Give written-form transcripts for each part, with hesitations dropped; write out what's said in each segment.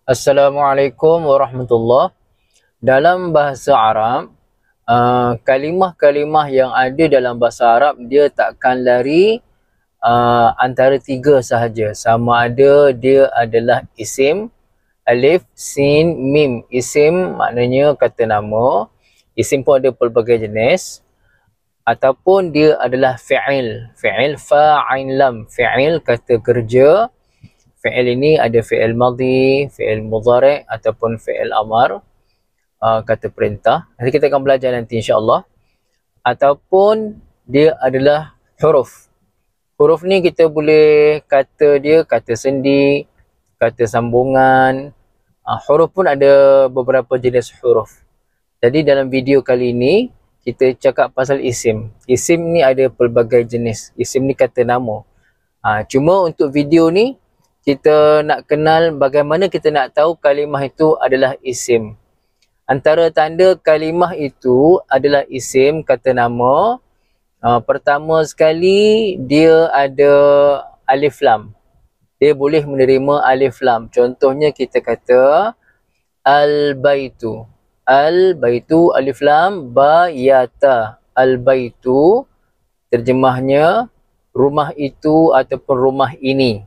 Assalamualaikum warahmatullahi. Dalam bahasa Arab, kalimah-kalimah yang ada dalam bahasa Arab dia takkan lari antara tiga sahaja. Sama ada dia adalah isim, alif, sin, mim. Isim maknanya kata nama. Isim pun ada pelbagai jenis. Ataupun dia adalah fi'il. Fi'il fa'in lam. Fi'il kata kerja. Fi'il ini ada fi'il madhi, fi'il mudhari' ataupun fi'il amar, kata perintah. Nanti kita akan belajar nanti insya-Allah. Ataupun dia adalah huruf. Huruf ni kita boleh kata dia kata sendi, kata sambungan. Huruf pun ada beberapa jenis huruf. Jadi dalam video kali ini kita cakap pasal isim. Isim ni ada pelbagai jenis. Isim ni kata nama. Cuma untuk video ni kita nak kenal bagaimana kita nak tahu kalimah itu adalah isim. Antara tanda kalimah itu adalah isim, kata nama. Pertama sekali dia ada alif lam. Dia boleh menerima alif lam. Contohnya kita kata al-baitu. Al-baitu alif lam ba yata. Al-baitu terjemahnya rumah itu ataupun rumah ini.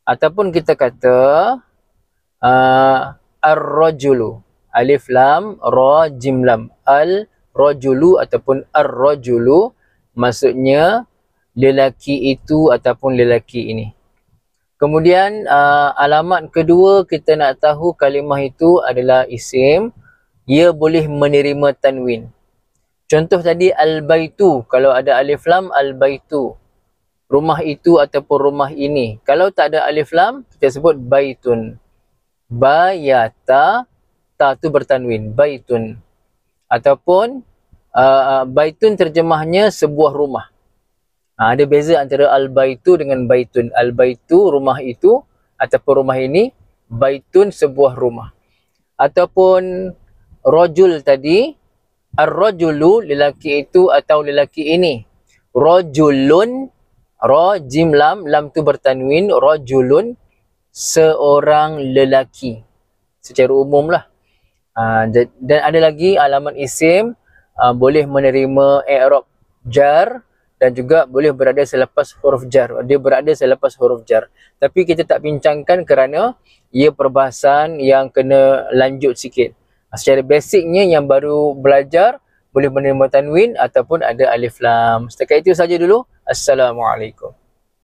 Ataupun kita kata ar-rajulu. Alif lam, ra, jim lam. Al-rajulu ataupun ar-rajulu maksudnya lelaki itu ataupun lelaki ini. Kemudian alamat kedua kita nak tahu kalimah itu adalah isim. Ia boleh menerima tanwin. Contoh tadi al-baitu. Kalau ada alif lam, al-baitu. Rumah itu ataupun rumah ini. Kalau tak ada alif lam, kita sebut baitun. Bayata, ta tu bertanwin, baitun. Ataupun baitun terjemahnya sebuah rumah. Ada beza antara al-baitu dengan baitun. Al-baitu rumah itu ataupun rumah ini, baitun sebuah rumah. Ataupun rajul tadi, ar-rajulu lelaki itu atau lelaki ini. Rajulun, ra, jim, lam, lam tu bertanwin, rajulun, seorang lelaki. Secara umum lah. Dan ada lagi alamat isim, boleh menerima i'rab jar dan juga boleh berada selepas huruf jar. Dia berada selepas huruf jar. Tapi kita tak bincangkan kerana ia perbahasan yang kena lanjut sikit. Secara basicnya yang baru belajar, boleh menerima tanwin ataupun ada alif lam. Setakat itu saja dulu. Assalamualaikum.